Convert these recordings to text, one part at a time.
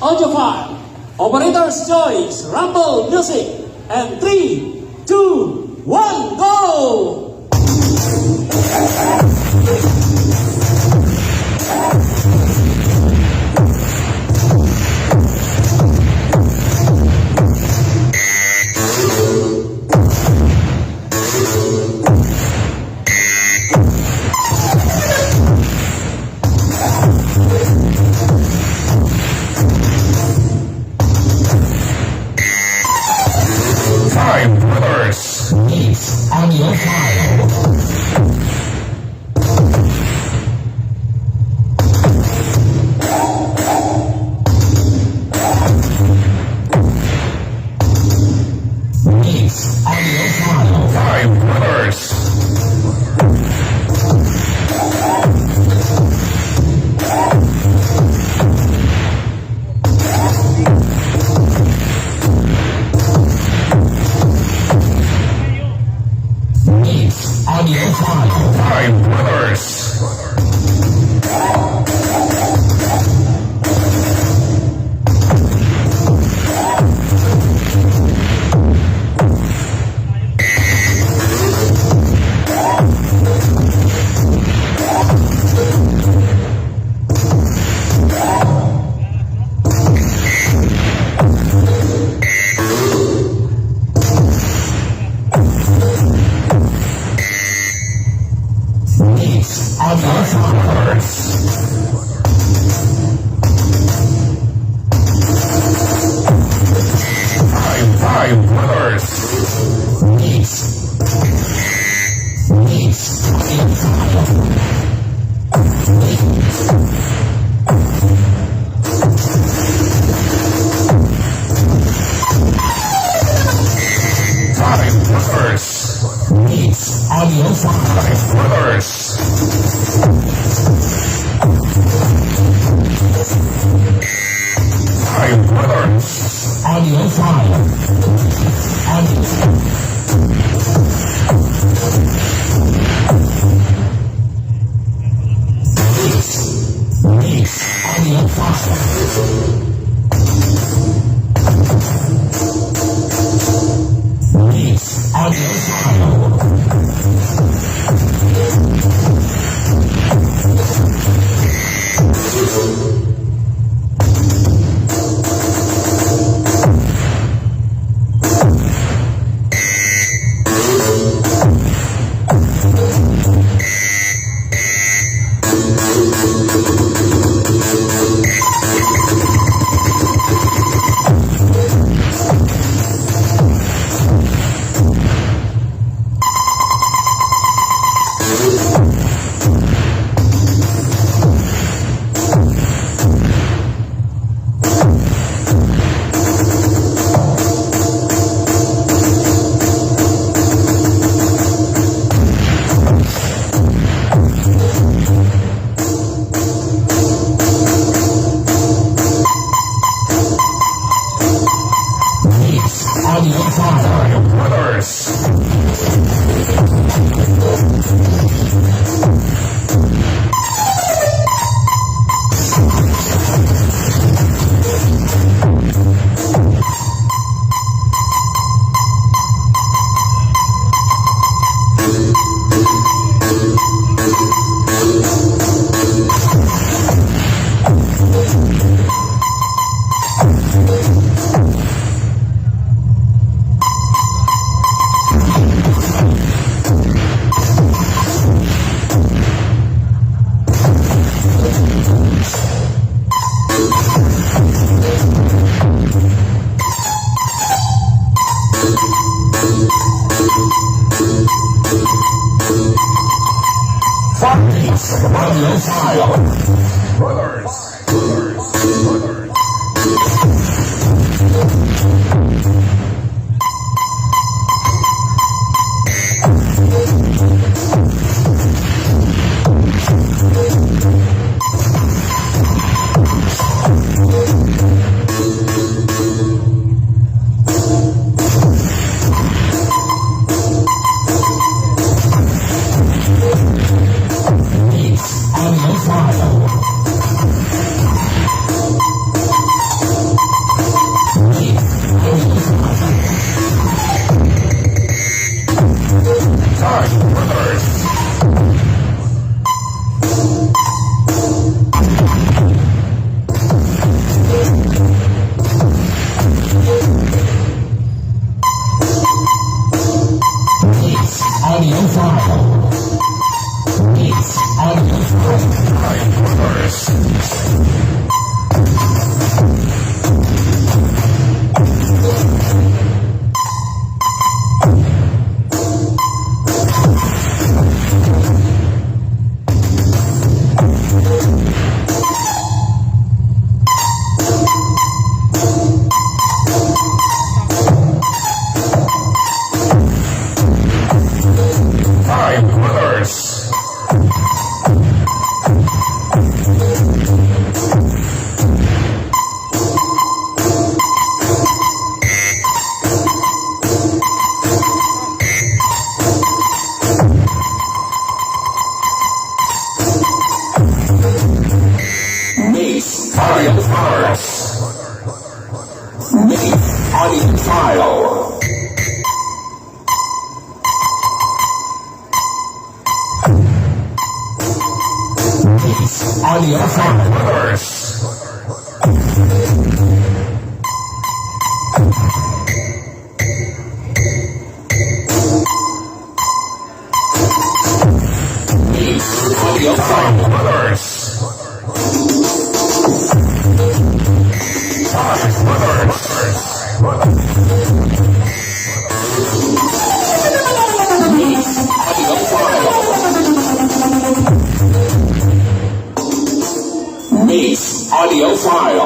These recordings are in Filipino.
audio file. Operator's choice, rumble music, and 3, 2, 1, go! Five brothers meets audio file. Meets audio file. Five brothers. Audio file. Five brothers. Audio followers. Five brothers. Meets audio file. Five brothers. Meets audio file. Five brothers. Five brothers. Audio file. Audio file. Mix audio file. Mix audio file. Audio file. Brothers. Audio file. Brothers. Audio file. Mix Audio File Brothers. Audio File Brothers. Five Brothers. Mix Audio File. Mix Audio File.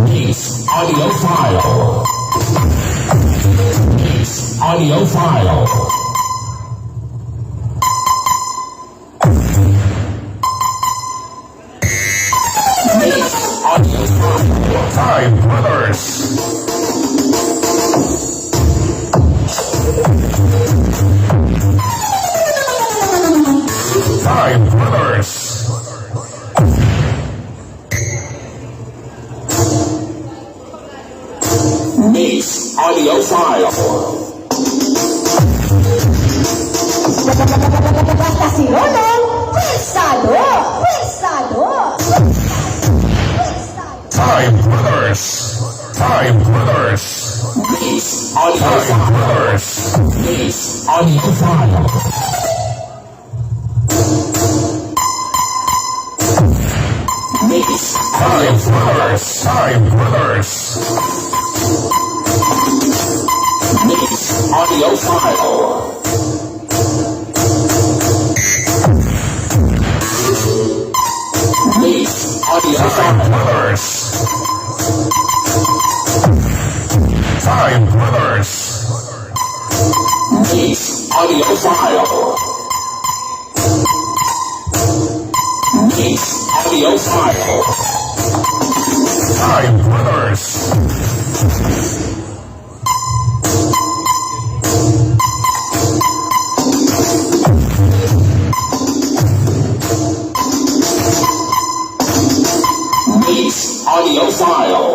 Mix Audio File. Mix Audio File. Time Brothers. Time Brothers. Mix Audio File. Kasi Rolong, pwersado! Pwersado! Time Brothers. Time Brothers. Mix Audio Time Brothers. Mix Audio File. Mix Time Brothers. Time Brothers. Mix Audio File. Mix Audio Time File. Brothers. Time Brothers. Mix Audio File. Mix Audio File. Time Brothers. Mix Audio File.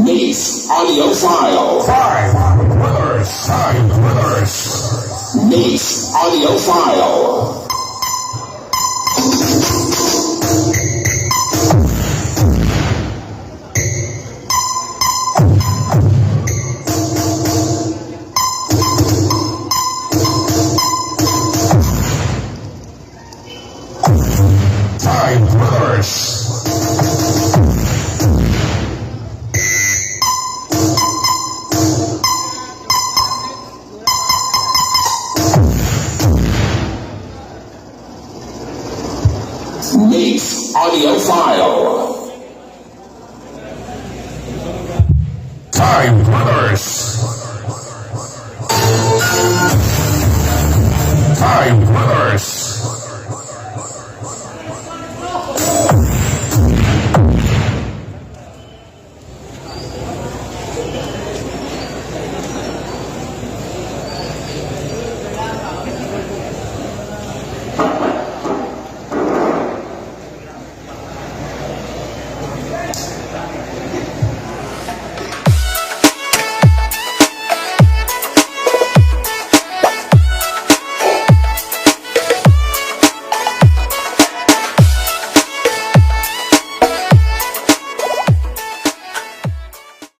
Mix Audio File. Time Brothers. Time Brothers. Mix Audio File. Time Brothers. Mix Audio File. Time Brothers.